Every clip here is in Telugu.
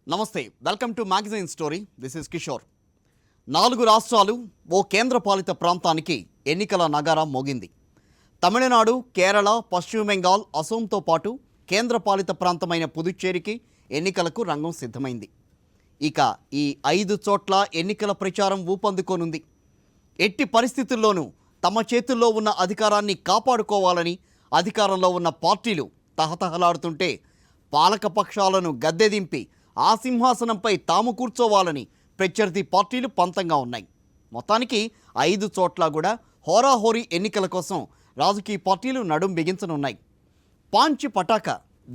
నమస్తే, welcome to magazine story. This is Kishore. 4 రాష్ట్రాలు, ఓ కేంద్రపాలిత ప్రాంతానికి ఎన్నికల నగారా మోగింది. తమిళనాడు, కేరళ, పశ్చిమ బెంగాల్, అసోంతో పాటు కేంద్రపాలిత ప్రాంతమైన పుదుచ్చేరికి ఎన్నికలకు రంగం సిద్ధమైంది. ఇక ఈ 5 చోట్ల ఎన్నికల ప్రచారం ఊపందుకోనుంది. ఎట్టి పరిస్థితుల్లోనూ తమ చేతుల్లో ఉన్న అధికారాన్ని కాపాడుకోవాలని అధికారంలో ఉన్న పార్టీలు తహతహలాడుతుంటే, పాలకపక్షాలను గద్దెదింపి ఆ సింహాసనంపై తాము కూర్చోవాలని ప్రత్యర్థి పార్టీలు పంతంగా ఉన్నాయి. మొత్తానికి 5 చోట్ల కూడా హోరాహోరీ ఎన్నికల కోసం రాజకీయ పార్టీలు నడుం బిగించనున్నాయి. పాంచి పటాక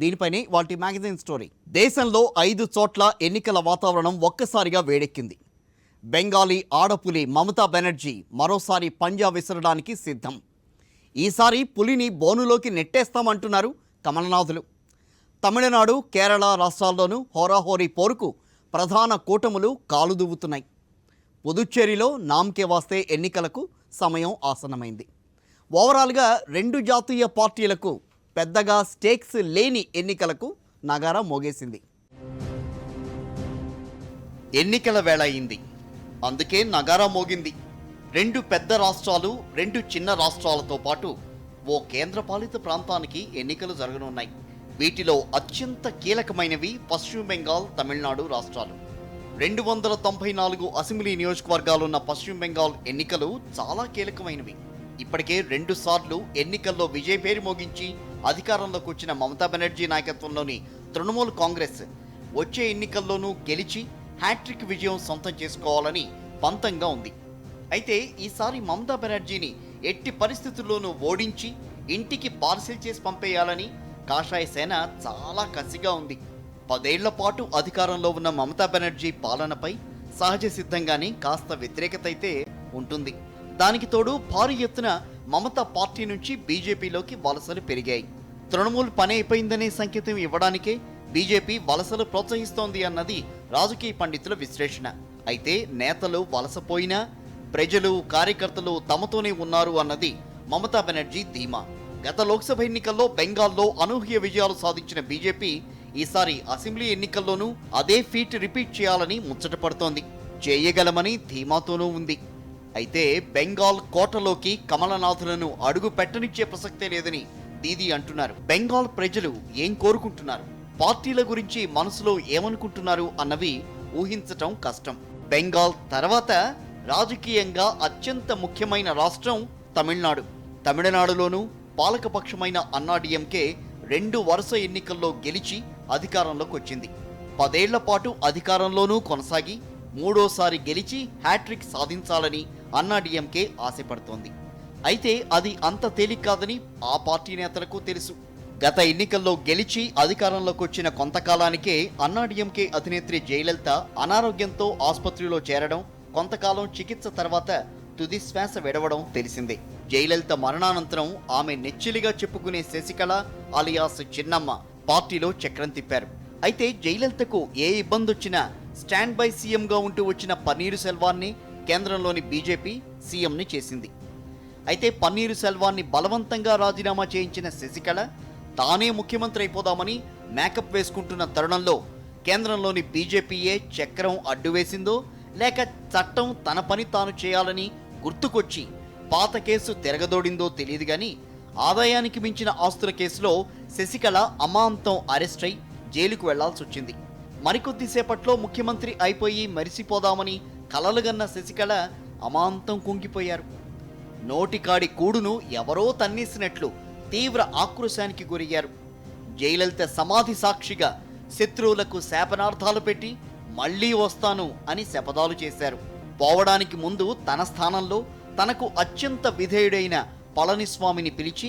దీనిపైనే వాటి మ్యాగజైన్ స్టోరీ. దేశంలో 5 చోట్ల ఎన్నికల వాతావరణం ఒక్కసారిగా వేడెక్కింది. బెంగాలీ ఆడపులి మమతా బెనర్జీ మరోసారి పంజా విసరడానికి సిద్ధం. ఈసారి పులిని బోనులోకి నెట్టేస్తామంటున్నారు కమలనాథులు. తమిళనాడు, కేరళ రాష్ట్రాల్లోనూ హోరాహోరీ పోరుకు ప్రధాన కూటములు కాలుదువ్వుతున్నాయి. పుదుచ్చేరిలో నామ్కే వాస్తే ఎన్నికలకు సమయం ఆసన్నమైంది. ఓవరాల్గా 2 జాతీయ పార్టీలకు పెద్దగా స్టేక్స్ లేని ఎన్నికలకు నగారా మోగేసింది. ఎన్నికల వేళ అయింది, అందుకే నగారా మోగింది. 2 పెద్ద రాష్ట్రాలు, 2 చిన్న రాష్ట్రాలతో పాటు ఓ కేంద్రపాలిత ప్రాంతానికి ఎన్నికలు జరగనున్నాయి. వీటిలో అత్యంత కీలకమైనవి పశ్చిమ బెంగాల్, తమిళనాడు రాష్ట్రాలు. 294 అసెంబ్లీ నియోజకవర్గాలున్న పశ్చిమ బెంగాల్ ఎన్నికలు చాలా కీలకమైనవి. ఇప్పటికే 2 సార్లు ఎన్నికల్లో విజయపేరి మోగించి అధికారంలోకి వచ్చిన మమతా బెనర్జీ నాయకత్వంలోని తృణమూల్ కాంగ్రెస్ వచ్చే ఎన్నికల్లోనూ గెలిచి హ్యాట్రిక్ విజయం సొంతం చేసుకోవాలని పంతంగా ఉంది. అయితే ఈసారి మమతా బెనర్జీని ఎట్టి పరిస్థితుల్లోనూ ఓడించి ఇంటికి పార్సిల్ చేసి పంపేయాలని కాషాయ సేన చాలా కసిగా ఉంది. 10 ఏళ్ల పాటు అధికారంలో ఉన్న మమతా బెనర్జీ పాలనపై సహజ సిద్ధంగానే కాస్త వ్యతిరేకత అయితే ఉంటుంది. దానికి తోడు భారీ ఎత్తున మమతా పార్టీ నుంచి బీజేపీలోకి వలసలు పెరిగాయి. తృణమూల్ పని అయిపోయిందనే సంకేతం ఇవ్వడానికే బీజేపీ వలసలు ప్రోత్సహిస్తోంది అన్నది రాజకీయ పండితుల విశ్లేషణ. అయితే నేతలు వలసపోయినా ప్రజలు, కార్యకర్తలు తమతోనే ఉన్నారు అన్నది మమతా బెనర్జీ ధీమా. గత లోక్సభ ఎన్నికల్లో బెంగాల్లో అనూహ్య విజయాలు సాధించిన బీజేపీ ఈసారి అసెంబ్లీ ఎన్నికల్లోనూ అదే ఫీట్ రిపీట్ చేయాలని ముచ్చటపడుతోంది. చేయగలమని ధీమాతోనూ ఉంది. అయితే బెంగాల్ కోటలోకి కమలనాథులను అడుగు పెట్టనిచ్చే ప్రసక్తే లేదని దీదీ అంటున్నారు. బెంగాల్ ప్రజలు ఏం కోరుకుంటున్నారు, పార్టీల గురించి మనసులో ఏమనుకుంటున్నారు అన్నవి ఊహించటం కష్టం. బెంగాల్ తర్వాత రాజకీయంగా అత్యంత ముఖ్యమైన రాష్ట్రం తమిళనాడు. తమిళనాడులోనూ పాలకపక్షమైన అన్నాడీఎంకే 2 వరుస ఎన్నికల్లో గెలిచి అధికారంలోకి వచ్చింది. 10 ఏళ్ల పాటు అధికారంలోనూ కొనసాగి 3వసారి గెలిచి హ్యాట్రిక్ సాధించాలని అన్నాడీఎంకే ఆశపడుతోంది. అయితే అది అంత తేలిక కాదని ఆ పార్టీ నేతలకు తెలుసు. గత ఎన్నికల్లో గెలిచి అధికారంలోకి వచ్చిన కొంతకాలానికే అన్నాడీఎంకే అధినేత్రి జయలలిత అనారోగ్యంతో ఆసుపత్రిలో చేరడం, కొంతకాలం చికిత్స తర్వాత తుది శ్వాస విడవడం తెలిసిందే. జయలలిత మరణానంతరం ఆమె నెచ్చిలిగా చెప్పుకునే శశికళ అలియాస్ చిన్నమ్మ పార్టీలో చక్రం తిప్పారు. అయితే జయలలితకు ఏ ఇబ్బంది వచ్చినా స్టాండ్ బై సీఎంగా ఉంటూ వచ్చిన పన్నీరు సెల్వాన్ని కేంద్రంలోని బీజేపీ సీఎంని చేసింది. అయితే పన్నీరు సెల్వాన్ని బలవంతంగా రాజీనామా చేయించిన శశికళ తానే ముఖ్యమంత్రి అయిపోదామని మేకప్ వేసుకుంటున్న తరుణంలో కేంద్రంలోని బీజేపీయే చక్రం అడ్డువేసిందో లేక చట్టం తన పని తాను చేయాలని గుర్తుకొచ్చి పాత కేసు తిరగదోడిందో తెలియదు గాని ఆదాయానికి మించిన ఆస్తుల కేసులో శశికళ అమాంతం అరెస్ట్ అయి జైలుకు వెళ్లాల్సి వచ్చింది. మరికొద్దిసేపట్లో ముఖ్యమంత్రి అయిపోయి మరిసిపోదామని కలలుగన్న శశికళ అమాంతం కుంగిపోయారు. నోటికాడి కూడును ఎవరో తన్నేసినట్లు తీవ్ర ఆక్రోశానికి గురయ్యారు. జయలలిత సమాధి సాక్షిగా శత్రువులకు శాపనార్థాలు పెట్టి మళ్లీ వస్తాను అని శపథాలు చేశారు. పోవడానికి ముందు తన స్థానంలో తనకు అత్యంత విధేయుడైన పళనిస్వామిని పిలిచి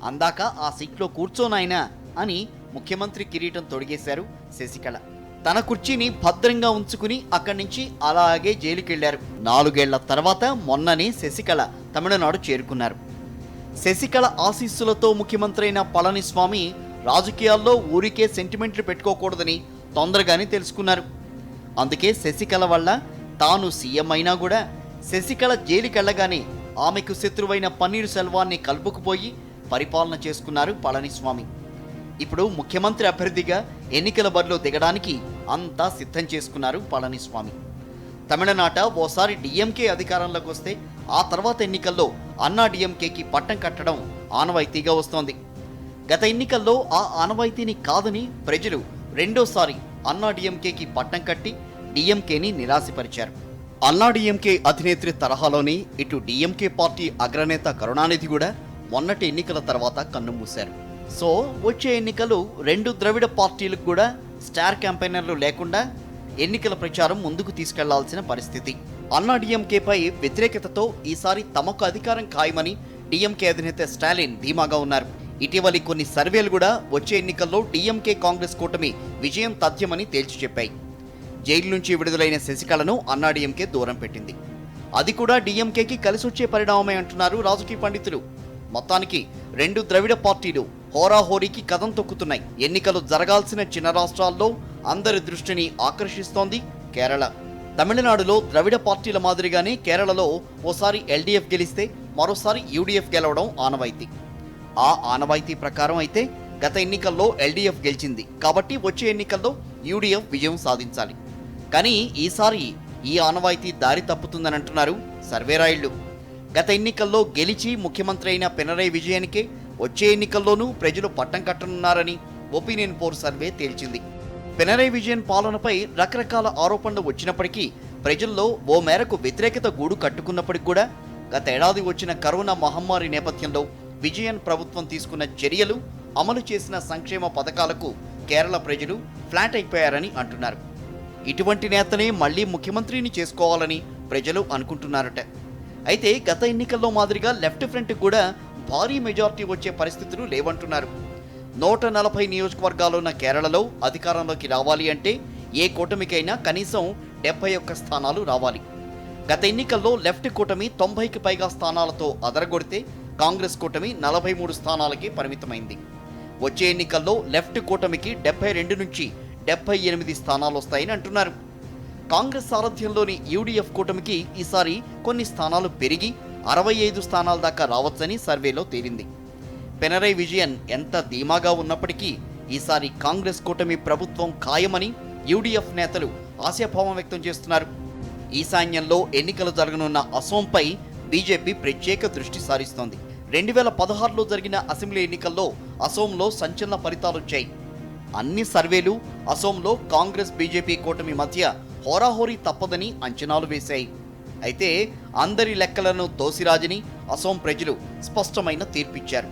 అందాక ఆ సీట్లో కూర్చోనాయనా అని ముఖ్యమంత్రి కిరీటం తొడిగేశారు శశికళ. తన కుర్చీని భద్రంగా ఉంచుకుని అక్కడి నుంచి అలాగే జైలుకెళ్లారు. 4 ఏళ్ల తర్వాత మొన్ననే శశికళ తమిళనాడు చేరుకున్నారు. శశికళ ఆశీస్సులతో ముఖ్యమంత్రి అయిన పళనిస్వామి రాజకీయాల్లో ఊరికే సెంటిమెంట్లు పెట్టుకోకూడదని తొందరగానే తెలుసుకున్నారు. అందుకే శశికళ వల్ల తాను సీఎం అయినా కూడా శశికళ జైలుకెళ్లగానే ఆమెకు శత్రువైన పన్నీరు సెల్వాన్ని కలుపుకుపోయి పరిపాలన చేసుకున్నారు పళనిస్వామి. ఇప్పుడు ముఖ్యమంత్రి అభ్యర్థిగా ఎన్నికల బరిలో దిగడానికి అంతా సిద్ధం చేసుకున్నారు పళనిస్వామి. తమిళనాట ఓసారి డిఎంకే అధికారంలోకి వస్తే ఆ తర్వాత ఎన్నికల్లో అన్నా డిఎంకేకి పట్టం కట్టడం ఆనవాయితీగా వస్తోంది. గత ఎన్నికల్లో ఆ ఆనవాయితీని కాదని ప్రజలు రెండోసారి అన్నా డిఎంకేకి పట్టం కట్టి డిఎంకేని నిరాశపరిచారు. అన్నా డిఎంకే అధినేత్రి తరహాలోనే ఇటు డిఎంకే పార్టీ అగ్రనేత కరుణానిధి కూడా మొన్నటి ఎన్నికల తర్వాత కన్నుమూశారు. సో వచ్చే ఎన్నికలు రెండు ద్రవిడ పార్టీలకు కూడా స్టార్ క్యాంపెయినర్లు లేకుండా ఎన్నికల ప్రచారం ముందుకు తీసుకెళ్లాల్సిన పరిస్థితి. అన్నా డిఎంకేపై వ్యతిరేకతతో ఈసారి తమకు అధికారం ఖాయమని డిఎంకే అధినేత స్టాలిన్ ధీమాగా ఉన్నారు. ఇటీవలి కొన్ని సర్వేలు కూడా వచ్చే ఎన్నికల్లో డిఎంకే కాంగ్రెస్ కూటమి విజయం తథ్యమని తేల్చి చెప్పాయి. జైలు నుంచి విడుదలైన శశికళను అన్నా డిఎంకే దూరం పెట్టింది. అది కూడా డిఎంకేకి కలిసొచ్చే పరిణామమే అంటున్నారు రాజకీయ పండితులు. మొత్తానికి రెండు ద్రవిడ పార్టీలు హోరాహోరీకి కదం తొక్కుతున్నాయి. ఎన్నికలు జరగాల్సిన చిన్న రాష్ట్రాల్లో అందరి దృష్టిని ఆకర్షిస్తోంది కేరళ. తమిళనాడులో ద్రవిడ పార్టీల మాదిరిగానే కేరళలో ఓసారి ఎల్డీఎఫ్ గెలిస్తే మరోసారి యూడీఎఫ్ గెలవడం ఆనవాయితీ. ఆ ఆనవాయితీ ప్రకారం అయితే గత ఎన్నికల్లో ఎల్డీఎఫ్ గెలిచింది కాబట్టి వచ్చే ఎన్నికల్లో యూడీఎఫ్ విజయం సాధించాలి. కానీ ఈసారి ఈ ఆనవాయితీ దారి తప్పుతుందని అంటున్నారు సర్వేరాయిళ్లు. గత ఎన్నికల్లో గెలిచి ముఖ్యమంత్రి అయిన పినరయి విజయానికే వచ్చే ఎన్నికల్లోనూ ప్రజలు పట్టం కట్టనున్నారని ఒపీనియన్ పోల్ సర్వే తేల్చింది. పినరయి విజయన్ పాలనపై రకరకాల ఆరోపణలు వచ్చినప్పటికీ ప్రజల్లో ఓ మేరకు వ్యతిరేకత గూడు కట్టుకున్నప్పటికి కూడా గత ఏడాది వచ్చిన కరోనా మహమ్మారి నేపథ్యంలో విజయన్ ప్రభుత్వం తీసుకున్న చర్యలు, అమలు చేసిన సంక్షేమ పథకాలకు కేరళ ప్రజలు ఫ్లాట్ అయిపోయారని అంటున్నారు. ఇటువంటి నేతనే మళ్లీ ముఖ్యమంత్రిని చేసుకోవాలని ప్రజలు అనుకుంటున్నారట. అయితే గత ఎన్నికల్లో మాదిరిగా లెఫ్ట్ ఫ్రంట్ కూడా భారీ మెజార్టీ వచ్చే పరిస్థితులు లేవంటున్నారు. 140 నియోజకవర్గాలు ఉన్న కేరళలో అధికారంలోకి రావాలి అంటే ఏ కూటమికైనా కనీసం 71 స్థానాలు రావాలి. గత ఎన్నికల్లో లెఫ్ట్ కూటమి 90కి పైగా స్థానాలతో అదరగొడితే కాంగ్రెస్ కూటమి 43 స్థానాలకి పరిమితమైంది. వచ్చే ఎన్నికల్లో లెఫ్ట్ కూటమికి 72 నుంచి 78 స్థానాలు వస్తాయని అంటున్నారు. కాంగ్రెస్ సారథ్యంలోని యూడీఎఫ్ కూటమికి ఈసారి కొన్ని స్థానాలు పెరిగి 65 స్థానాల దాకా రావచ్చని సర్వేలో తేలింది. పినరయి విజయన్ ఎంత ధీమాగా ఉన్నప్పటికీ ఈసారి కాంగ్రెస్ కూటమి ప్రభుత్వం ఖాయమని యూడీఎఫ్ నేతలు ఆశాభావం వ్యక్తం చేస్తున్నారు. ఈశాన్యంలో ఎన్నికలు జరగనున్న అసోంపై బీజేపీ ప్రత్యేక దృష్టి సారిస్తోంది. 2016లో జరిగిన అసెంబ్లీ ఎన్నికల్లో అసోంలో సంచలన ఫలితాలొచ్చాయి. అన్ని సర్వేలు అసోంలో కాంగ్రెస్ బీజేపీ కూటమి మధ్య హోరాహోరీ తప్పదని అంచనాలు వేశాయి. అయితే అందరి లెక్కలను తోసిరాజని అసోం ప్రజలు స్పష్టమైన తీర్పిచ్చారు.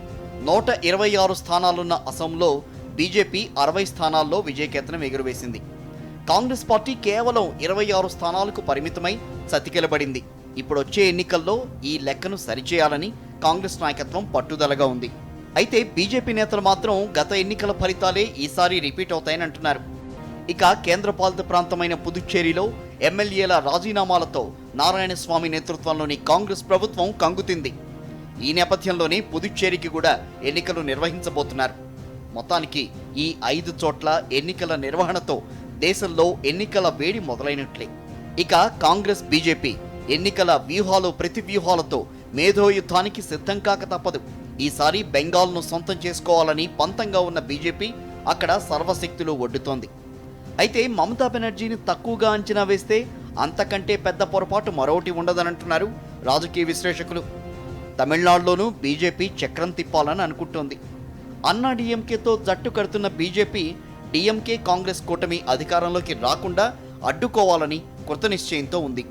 126 స్థానాలున్న అసోంలో బీజేపీ 60 స్థానాల్లో విజయకేతనం ఎగురవేసింది. కాంగ్రెస్ పార్టీ కేవలం 26 స్థానాలకు పరిమితమై చతికిలబడింది. ఇప్పుడొచ్చే ఎన్నికల్లో ఈ లెక్కను సరిచేయాలని కాంగ్రెస్ నాయకత్వం పట్టుదలగా ఉంది. అయితే బీజేపీ నేతలు మాత్రం గత ఎన్నికల ఫలితాలే ఈసారి రిపీట్ అవుతాయని అంటున్నారు. ఇక కేంద్రపాలిత ప్రాంతమైన పుదుచ్చేరిలో ఎమ్మెల్యేల రాజీనామాలతో నారాయణస్వామి నేతృత్వంలోని కాంగ్రెస్ ప్రభుత్వం కంగుతింది. ఈ నేపథ్యంలోనే పుదుచ్చేరికి కూడా ఎన్నికలు నిర్వహించబోతున్నారు. మొత్తానికి ఈ 5 చోట్ల ఎన్నికల నిర్వహణతో దేశంలో ఎన్నికల వేడి మొదలైనట్లే. ఇక కాంగ్రెస్ బీజేపీ ఎన్నికల వ్యూహాలు ప్రతి వ్యూహాలతో మేధోయుద్ధానికి సిద్ధం కాక తప్పదు. ఈసారి బెంగాల్ను సొంతం చేసుకోవాలని పంతంగా ఉన్న బీజేపీ అక్కడ సర్వశక్తులు ఒడ్డుతోంది. అయితే మమతా బెనర్జీని తక్కువగా అంచనా వేస్తే అంతకంటే పెద్ద పొరపాటు మరొకటి ఉండదనంటున్నారు రాజకీయ విశ్లేషకులు. తమిళనాడులోనూ బీజేపీ చక్రం తిప్పాలని అనుకుంటోంది. అన్నా డిఎంకేతో జట్టు కడుతున్న బీజేపీ డిఎంకే కాంగ్రెస్ కూటమి అధికారంలోకి రాకుండా అడ్డుకోవాలని కృతనిశ్చయంతో ఉంది.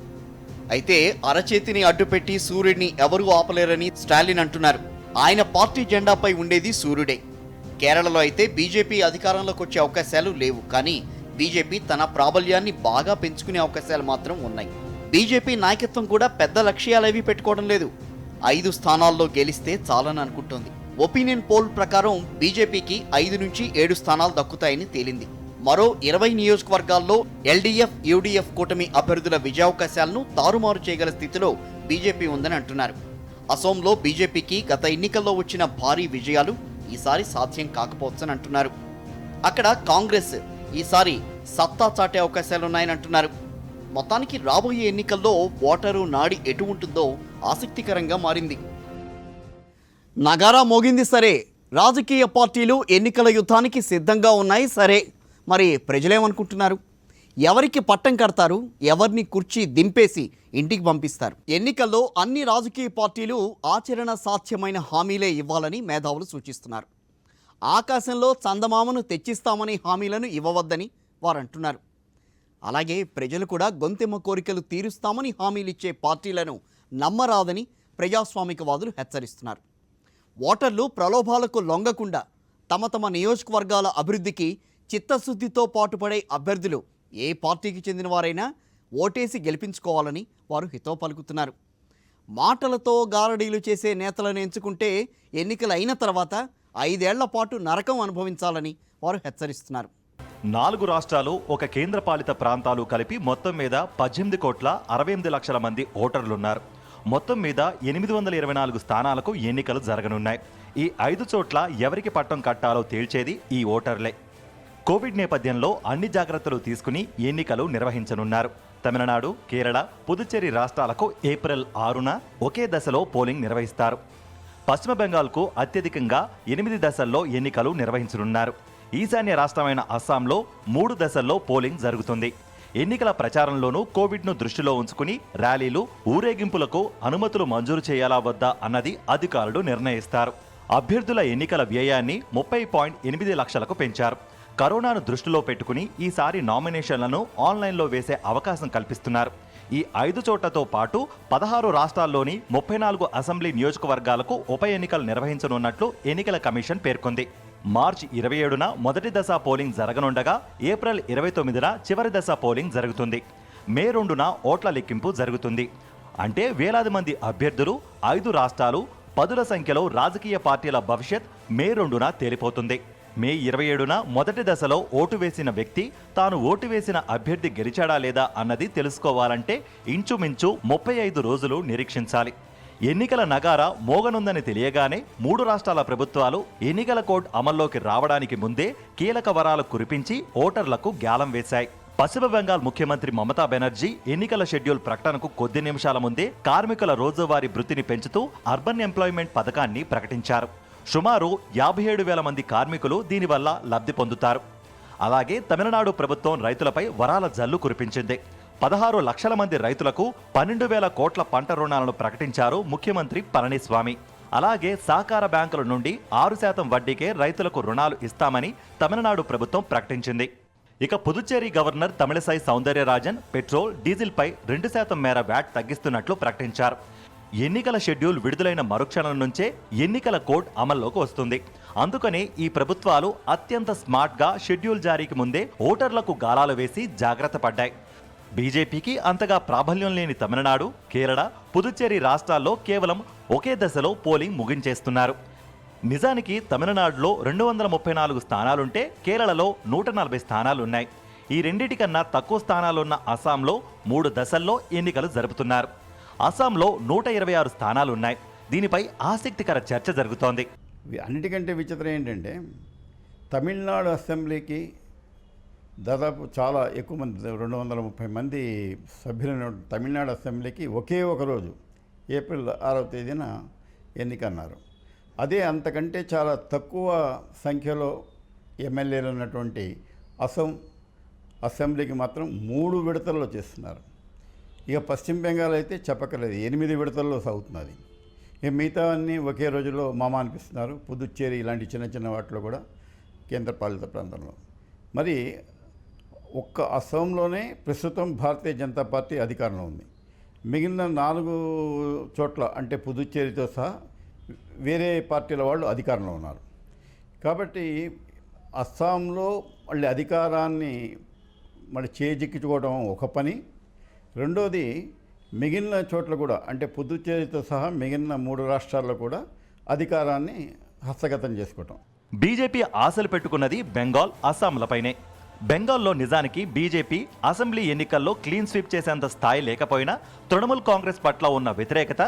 అయితే అరచేతిని అడ్డుపెట్టి సూర్యుడిని ఎవరూ ఆపలేరని స్టాలిన్ అంటున్నారు. ఆయన పార్టీ జెండాపై ఉండేది సూర్యుడే. కేరళలో అయితే బీజేపీ అధికారంలోకి వచ్చే అవకాశాలు లేవు, కానీ బీజేపీ తన ప్రాబల్యాన్ని బాగా పెంచుకునే అవకాశాలు మాత్రం ఉన్నాయి. బీజేపీ నాయకత్వం కూడా పెద్ద లక్ష్యాలేవీ పెట్టుకోవడం లేదు. 5 స్థానాల్లో గెలిస్తే చాలని అనుకుంటోంది. ఒపీనియన్ పోల్ ప్రకారం బీజేపీకి 5 నుంచి 7 స్థానాలు దక్కుతాయని తేలింది. మరో 20 నియోజకవర్గాల్లో ఎల్డీఎఫ్, యూడీఎఫ్ కూటమి అభ్యర్థుల విజయావకాశాలను తారుమారు చేయగల స్థితిలో బీజేపీ ఉందని అంటున్నారు. అసోంలో బీజేపీకి గత ఎన్నికల్లో వచ్చిన భారీ విజయాలు ఈసారి సాధ్యం కాకపోవచ్చని అంటున్నారు. అక్కడ కాంగ్రెస్ ఈసారి సత్తా చాటే అవకాశాలున్నాయని అంటున్నారు. మొత్తానికి రాబోయే ఎన్నికల్లో ఓటరు నాడి ఎటు ఉంటుందో ఆసక్తికరంగా మారింది. నగారా మోగింది సరే, రాజకీయ పార్టీలు ఎన్నికల యుద్ధానికి సిద్ధంగా ఉన్నాయి. సరే, మరి ప్రజలేమనుకుంటున్నారు? ఎవరికి పట్టం కడతారు? ఎవరిని కుర్చీ దింపేసి ఇంటికి పంపిస్తారు? ఎన్నికల్లో అన్ని రాజకీయ పార్టీలు ఆచరణ సాధ్యమైన హామీలే ఇవ్వాలని మేధావులు సూచిస్తున్నారు. ఆకాశంలో చందమామను తెచ్చిస్తామని హామీలను ఇవ్వవద్దని వారు అంటున్నారు. అలాగే ప్రజలు కూడా గొంతెమ్మ కోరికలు తీరుస్తామని హామీలిచ్చే పార్టీలను నమ్మరాదని ప్రజాస్వామికవాదులు హెచ్చరిస్తున్నారు. ఓటర్లు ప్రలోభాలకు లొంగకుండా తమ తమ నియోజకవర్గాల అభివృద్ధికి చిత్తశుద్ధితో పాటుపడే అభ్యర్థులు ఏ పార్టీకి చెందిన వారైనా ఓటేసి గెలిపించుకోవాలని వారు హితవు పలుకుతున్నారు. మాటలతో గారడీలు చేసే నేతలను ఎంచుకుంటే ఎన్నికలు అయిన తర్వాత 5 ఏళ్ల పాటు నరకం అనుభవించాలని వారు హెచ్చరిస్తున్నారు. 4 రాష్ట్రాలు, ఒక కేంద్రపాలిత ప్రాంతాలు కలిపి మొత్తం మీద 18,68 లక్షల మంది ఓటర్లున్నారు. మొత్తం మీద 824 స్థానాలకు ఎన్నికలు జరగనున్నాయి. ఈ 5 చోట్ల ఎవరికి పట్టం కట్టాలో తేల్చేది ఈ ఓటర్లే. కోవిడ్ నేపథ్యంలో అన్ని జాగ్రత్తలు తీసుకుని ఎన్నికలు నిర్వహించనున్నారు. తమిళనాడు, కేరళ, పుదుచ్చేరి రాష్ట్రాలకు ఏప్రిల్ 6న ఒకే దశలో పోలింగ్ నిర్వహిస్తారు. పశ్చిమ బెంగాల్కు అత్యధికంగా 8 దశల్లో ఎన్నికలు నిర్వహించనున్నారు. ఈశాన్య రాష్ట్రమైన అస్సాంలో 3 దశల్లో పోలింగ్ జరుగుతుంది. ఎన్నికల ప్రచారంలోనూ కోవిడ్ను దృష్టిలో ఉంచుకుని ర్యాలీలు, ఊరేగింపులకు అనుమతులు మంజూరు చేయాలా వద్దా అన్నది అధికారులు నిర్ణయిస్తారు. అభ్యర్థుల ఎన్నికల వ్యయాన్ని 30.8 లక్షలకు పెంచారు. కరోనాను దృష్టిలో పెట్టుకుని ఈసారి నామినేషన్లను ఆన్లైన్లో వేసే అవకాశం కల్పిస్తున్నారు. ఈ 5 చోట్లతో పాటు 16 రాష్ట్రాల్లోని 34 అసెంబ్లీ నియోజకవర్గాలకు ఉప ఎన్నికలు నిర్వహించనున్నట్లు ఎన్నికల కమిషన్ పేర్కొంది. మార్చి 27న మొదటి దశ పోలింగ్ జరగనుండగా ఏప్రిల్ 29న చివరి దశ పోలింగ్ జరుగుతుంది. మే 2న ఓట్ల లెక్కింపు జరుగుతుంది. అంటే వేలాది మంది అభ్యర్థులు, 5 రాష్ట్రాలు, పదుల సంఖ్యలో రాజకీయ పార్టీల భవిష్యత్ మే 2న తేలిపోతుంది. మే 27న మొదటి దశలో ఓటు వేసిన వ్యక్తి తాను ఓటు వేసిన అభ్యర్థి గెలిచాడా లేదా అన్నది తెలుసుకోవాలంటే ఇంచుమించు 35 రోజులు నిరీక్షించాలి. ఎన్నికల నగారా మోగనుందని తెలియగానే 3 రాష్ట్రాల ప్రభుత్వాలు ఎన్నికల కోడ్ అమల్లోకి రావడానికి ముందే కీలక వరాలు కురిపించి ఓటర్లకు గ్యాలం వేశాయి. పశ్చిమ బెంగాల్ ముఖ్యమంత్రి మమతా బెనర్జీ ఎన్నికల షెడ్యూల్ ప్రకటనకు కొద్ది నిమిషాల ముందే కార్మికుల రోజువారీ వృత్తిని పెంచుతూ అర్బన్ ఎంప్లాయ్మెంట్ పథకాన్ని ప్రకటించారు. సుమారు 57,000 మంది కార్మికులు దీనివల్ల లబ్ధి పొందుతారు. అలాగే తమిళనాడు ప్రభుత్వం రైతులపై వరాల జల్లు కురిపించింది. 16 లక్షల మంది రైతులకు 12,000 కోట్ల పంట రుణాలను ప్రకటించారు ముఖ్యమంత్రి పళనిస్వామి. అలాగే సహకార బ్యాంకుల నుండి 6% వడ్డీకే రైతులకు రుణాలు ఇస్తామని తమిళనాడు ప్రభుత్వం ప్రకటించింది. ఇక పుదుచ్చేరి గవర్నర్ తమిళసై సౌందర్యరాజన్ పెట్రోల్, డీజిల్పై 2% మేర వ్యాట్ తగ్గిస్తున్నట్లు ప్రకటించారు. ఎన్నికల షెడ్యూల్ విడుదలైన మరుక్షణం నుంచే ఎన్నికల కోడ్ అమల్లోకి వస్తుంది. అందుకనే ఈ ప్రభుత్వాలు అత్యంత స్మార్ట్గా షెడ్యూల్ జారీకి ముందే ఓటర్లకు గాలాలు వేసి జాగ్రత్త పడ్డాయి. బీజేపీకి అంతగా ప్రాబల్యం లేని తమిళనాడు, కేరళ, పుదుచ్చేరి రాష్ట్రాల్లో కేవలం ఒకే దశలో పోలింగ్ ముగించేస్తున్నారు. నిజానికి తమిళనాడులో 234 స్థానాలుంటే కేరళలో 140 స్థానాలున్నాయి. ఈ రెండిటికన్నా తక్కువ స్థానాలున్న అస్సాంలో 3 దశల్లో ఎన్నికలు జరుపుతున్నారు. అస్సాంలో 126 స్థానాలున్నాయి. దీనిపై ఆసక్తికర చర్చ జరుగుతోంది. అన్నిటికంటే విచిత్రం ఏంటంటే తమిళనాడు అసెంబ్లీకి దాదాపు చాలా ఎక్కువ మంది 230 మంది సభ్యులను తమిళనాడు అసెంబ్లీకి ఒకే ఒక రోజు ఏప్రిల్ 6వ తేదీన ఎన్నికన్నారు. అదే అంతకంటే చాలా తక్కువ సంఖ్యలో ఎమ్మెల్యేలు ఉన్నటువంటి అసెంబ్లీకి మాత్రం 3 విడతల్లో చేస్తున్నారు. ఇక పశ్చిమ బెంగాల్ అయితే చెప్పక్కర్లేదు, 8 విడతల్లో సాగుతున్నది. ఇక మిగతా అన్నీ ఒకే రోజులో మామ అనిపిస్తున్నారు. పుదుచ్చేరి ఇలాంటి చిన్న చిన్న వాటిలో కూడా కేంద్రపాలిత ప్రాంతంలో. మరి ఒక్క అస్సాంలోనే ప్రస్తుతం భారతీయ జనతా పార్టీ అధికారంలో ఉంది. మిగిలిన 4 చోట్ల అంటే పుదుచ్చేరితో సహా వేరే పార్టీల వాళ్ళు అధికారంలో ఉన్నారు. కాబట్టి అస్సాంలో మళ్ళీ అధికారాన్ని మళ్ళీ చేజిక్కించుకోవడం ఒక పని. రెండోది మిగిలిన చోట్ల కూడా అంటే పుదుచ్చేరితో సహా మిగిలిన 3 రాష్ట్రాల్లో కూడా అధికారాన్ని హస్తగతం చేసుకోవటం. బీజేపీ ఆశలు పెట్టుకున్నది బెంగాల్, అస్సాంలపైనే. బెంగాల్లో నిజానికి బీజేపీ అసెంబ్లీ ఎన్నికల్లో క్లీన్ స్వీప్ చేసేంత స్థాయి లేకపోయినా తృణమూల్ కాంగ్రెస్ పట్ల ఉన్న వ్యతిరేకత,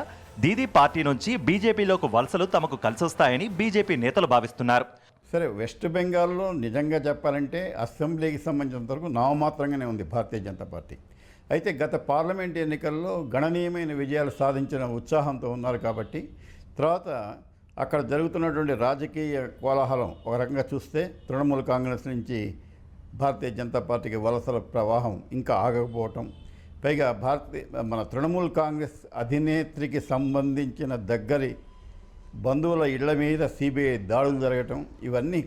దీదీ పార్టీ నుంచి బీజేపీలోకి వలసలు తమకు కలిసొస్తాయని బీజేపీ నేతలు భావిస్తున్నారు. సరే, వెస్ట్ బెంగాల్లో నిజంగా చెప్పాలంటే అసెంబ్లీకి సంబంధించినంతవరకు నామమాత్రంగానే ఉంది భారతీయ జనతా పార్టీ. అయితే గత పార్లమెంట్ ఎన్నికల్లో గణనీయమైన విజయాలు సాధించిన ఉత్సాహంతో ఉన్నారు. కాబట్టి తర్వాత అక్కడ జరుగుతున్నటువంటి రాజకీయ కోలాహలం ఒక రకంగా చూస్తే తృణమూల్ కాంగ్రెస్ నుంచి భారతీయ జనతా పార్టీకి వలసల ప్రవాహం ఇంకా ఆగకపోవటం, పైగా మన తృణమూల్ కాంగ్రెస్ అధినేత్రికి సంబంధించిన దగ్గరి బంధువుల ఇళ్ల మీద సిబిఐ దాడులు జరగటం, ఇవన్నీ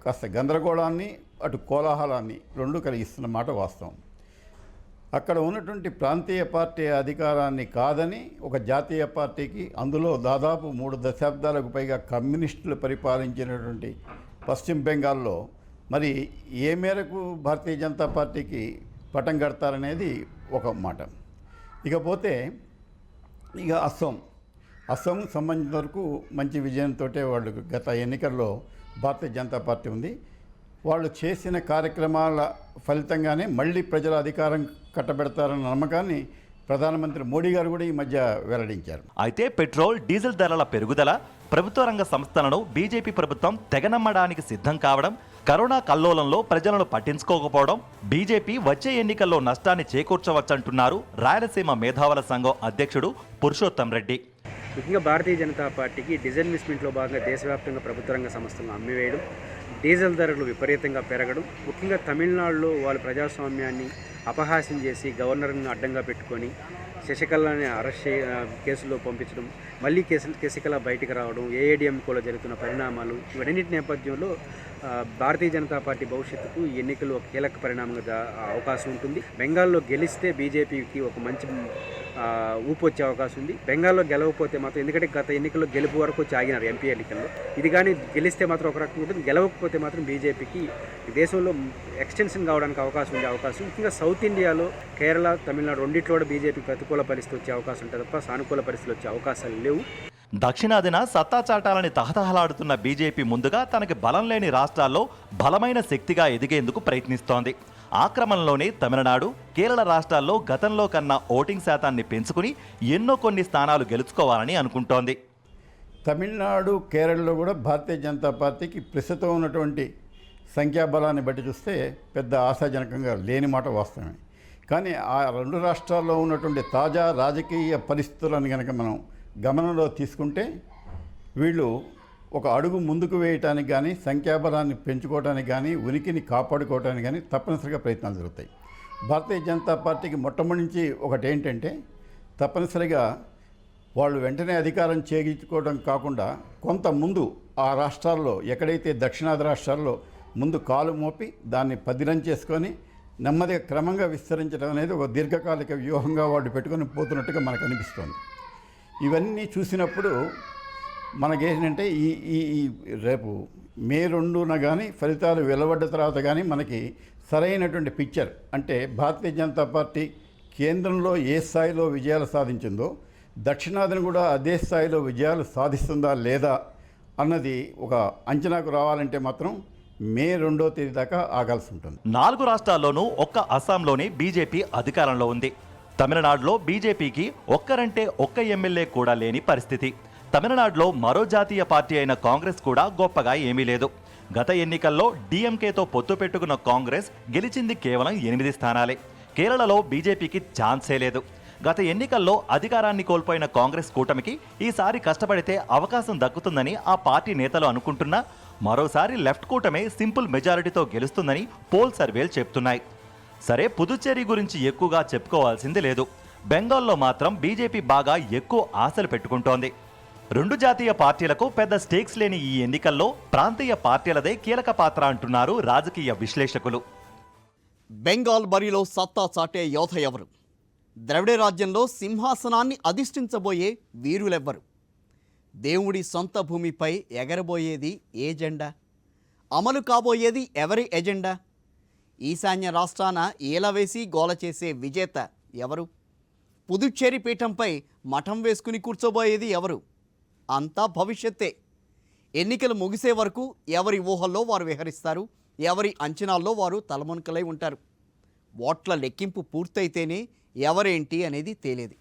కాస్త గందరగోళాన్ని అటు కోలాహలాన్ని రెండు కలిగిస్తున్న మాట వాస్తవం. అక్కడ ఉన్నటువంటి ప్రాంతీయ పార్టీ అధికారాన్ని కాదని ఒక జాతీయ పార్టీకి, అందులో దాదాపు 3 దశాబ్దాలకు పైగా కమ్యూనిస్టులు పరిపాలించినటువంటి పశ్చిమ బెంగాల్లో మరి ఏ మేరకు భారతీయ జనతా పార్టీకి పటం కడతారనేది ఒక మాట. ఇకపోతే అస్సాం సంబంధించిన వరకు మంచి విజయంతో వాళ్ళు గత ఎన్నికల్లో భారతీయ జనతా పార్టీ ఉంది. వాళ్ళు చేసిన కార్యక్రమాల ఫలితంగానే మళ్ళీ ప్రజల అధికారం కట్టబెడతారన్న నమ్మకాన్ని ప్రధానమంత్రి మోడీ గారు కూడా ఈ మధ్య వెల్లడించారు. అయితే పెట్రోల్, డీజిల్ ధరల పెరుగుదల, ప్రభుత్వ రంగ సంస్థలను బీజేపీ ప్రభుత్వం తెగనమ్మడానికి సిద్ధం కావడం, కరోనా కల్లోలంలో ప్రజలను పట్టించుకోకపోవడం బీజేపీ వచ్చే ఎన్నికల్లో నష్టాన్ని చేకూర్చవచ్చంటున్నారు రాయలసీమ మేధావుల సంఘం అధ్యక్షుడు పురుషోత్తం రెడ్డి. ముఖ్యంగా భారతీయ జనతా పార్టీకి డిజిన్వెస్ట్మెంట్లో భాగంగా దేశవ్యాప్తంగా ప్రభుత్వ రంగ సంస్థలను అమ్మివేయడం, డీజిల్ ధరలు విపరీతంగా పెరగడం, ముఖ్యంగా తమిళనాడులో వాళ్ళు ప్రజాస్వామ్యాన్ని అపహాస్యం చేసి గవర్నర్ని అడ్డంగా పెట్టుకొని శశికళని అరెస్ట్ కేసులో పంపించడం, మళ్ళీ శశికళ బయటికి రావడం, ఏఐడిఎంకోలో జరుగుతున్న పరిణామాలు, ఇవన్నిటి నేపథ్యంలో భారతీయ జనతా పార్టీ భవిష్యత్తుకు ఎన్నికలు ఒక కీలక పరిణామంగా అవకాశం ఉంటుంది. బెంగాల్లో గెలిస్తే బీజేపీకి ఒక మంచి ఊపు వచ్చే అవకాశం ఉంది. బెంగాల్లో గెలవకపోతే మాత్రం, ఎందుకంటే గత ఎన్నికల్లో గెలుపు వరకు వచ్చి ఆగినారు ఎంపీ ఎన్నికల్లో, ఇది కానీ గెలిస్తే మాత్రం ఒక రకంగా ఉంటుంది, గెలవకపోతే మాత్రం బీజేపీకి దేశంలో ఎక్స్టెన్షన్ కావడానికి అవకాశం ఉండే అవకాశం. ముఖ్యంగా సౌత్ ఇండియాలో కేరళ, తమిళనాడు రెండిట్లో కూడా బీజేపీ ప్రతికూల పరిస్థితి వచ్చే అవకాశం ఉంటుంది తప్ప సానుకూల పరిస్థితులు వచ్చే అవకాశాలు లేవు. దక్షిణాదిన సత్తా చాటాలని తహతహలాడుతున్న బీజేపీ ముందుగా తనకి బలం లేని రాష్ట్రాల్లో బలమైన శక్తిగా ఎదిగేందుకు ప్రయత్నిస్తోంది. ఆ క్రమంలోనే తమిళనాడు, కేరళ రాష్ట్రాల్లో గతంలో కన్నా ఓటింగ్ శాతాన్ని పెంచుకుని కొన్ని స్థానాలు గెలుచుకోవాలని అనుకుంటోంది. తమిళనాడు, కేరళలో కూడా భారతీయ జనతా పార్టీకి ప్రస్తుతం ఉన్నటువంటి సంఖ్యాబలాన్ని బట్టి చూస్తే పెద్ద ఆశాజనకంగా లేని మాట వాస్తవమే. కానీ ఆ 2 రాష్ట్రాల్లో ఉన్నటువంటి తాజా రాజకీయ పరిస్థితులను కనుక మనం గమనంలో తీసుకుంటే వీళ్ళు ఒక అడుగు ముందుకు వేయటానికి కానీ, సంఖ్యాబలాన్ని పెంచుకోవడానికి కానీ, ఉనికిని కాపాడుకోవడానికి కానీ తప్పనిసరిగా ప్రయత్నాలు జరుగుతాయి. భారతీయ జనతా పార్టీకి మొట్టమొదటి నుంచి ఒకటి ఏంటంటే, తప్పనిసరిగా వాళ్ళు వెంటనే అధికారం చేయించుకోవడం కాకుండా కొంత ముందు ఆ రాష్ట్రాల్లో ఎక్కడైతే దక్షిణాది రాష్ట్రాల్లో ముందు కాలు మోపి దాన్ని పదిలం చేసుకొని నెమ్మదిగా క్రమంగా విస్తరించడం అనేది ఒక దీర్ఘకాలిక వ్యూహంగా వాళ్ళు పెట్టుకొని పోతున్నట్టుగా మనకు అనిపిస్తుంది. ఇవన్నీ చూసినప్పుడు మనకేంటంటే ఈ రేపు మే 2న కానీ ఫలితాలు వెలువడ్డ తర్వాత కానీ మనకి సరైనటువంటి పిక్చర్, అంటే భారతీయ జనతా పార్టీ కేంద్రంలో ఏ స్థాయిలో విజయాలు సాధించిందో దక్షిణాదిని కూడా అదే స్థాయిలో విజయాలు సాధిస్తుందా లేదా అన్నది ఒక అంచనాకు రావాలంటే మాత్రం మే 2వ తేదీ దాకా ఆగాల్సి ఉంటుంది. 4 రాష్ట్రాల్లోనూ ఒక్క అస్సాంలోనే బీజేపీ అధికారంలో ఉంది. తమిళనాడులో బీజేపీకి ఒక్కరంటే ఒక్క ఎమ్మెల్యే కూడా లేని పరిస్థితి. తమిళనాడులో మరో జాతీయ పార్టీ అయిన కాంగ్రెస్ కూడా గొప్పగా ఏమీ లేదు. గత ఎన్నికల్లో డీఎంకేతో పొత్తు పెట్టుకున్న కాంగ్రెస్ గెలిచింది కేవలం 8 స్థానాలే. కేరళలో బీజేపీకి ఛాన్సే లేదు. గత ఎన్నికల్లో అధికారాన్ని కోల్పోయిన కాంగ్రెస్ కూటమికి ఈసారి కష్టపడితే అవకాశం దక్కుతుందని ఆ పార్టీ నేతలు అనుకుంటున్నా మరోసారి లెఫ్ట్ కూటమే సింపుల్ మెజారిటీతో గెలుస్తుందని పోల్ సర్వేలు చెప్తున్నాయి. సరే, పుదుచ్చేరి గురించి ఎక్కువగా చెప్పుకోవాల్సింది లేదు. బెంగాల్లో మాత్రం బీజేపీ బాగా ఎక్కువ ఆశలు పెట్టుకుంటోంది. 2 జాతీయ పార్టీలకు పెద్ద స్టేక్స్ లేని ఈ ఎన్నికల్లో ప్రాంతీయ పార్టీలదే కీలక పాత్ర అంటున్నారు రాజకీయ విశ్లేషకులు. బెంగాల్ బరిలో సత్తా చాటే యోధ ఎవరు? ద్రవిడ రాజ్యంలో సింహాసనాన్ని అధిష్ఠించబోయే వీరులెవ్వరు? దేవుడి సొంత భూమిపై ఎగరబోయేది ఏ జెండా? అమలు కాబోయేది ఎవరి ఎజెండా? ఈశాన్య రాష్ట్రాన ఏలవేసి గోల చేసే విజేత ఎవరు? పుదుచ్చేరి పీఠంపై మఠం వేసుకుని కూర్చోబోయేది ఎవరు? అంతా భవిష్యత్తే. ఎన్నికలు ముగిసే వరకు ఎవరి ఊహల్లో వారు విహరిస్తారు, ఎవరి అంచనాల్లో వారు తలమునకలై ఉంటారు. ఓట్ల లెక్కింపు పూర్తయితేనే ఎవరేంటి అనేది తేలేది.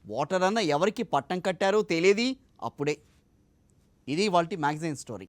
ఓటరన్న ఎవరికి పట్టం కట్టారో తేలేది అప్పుడే. ఇది ఇవాల్టి మ్యాగజైన్ స్టోరీ.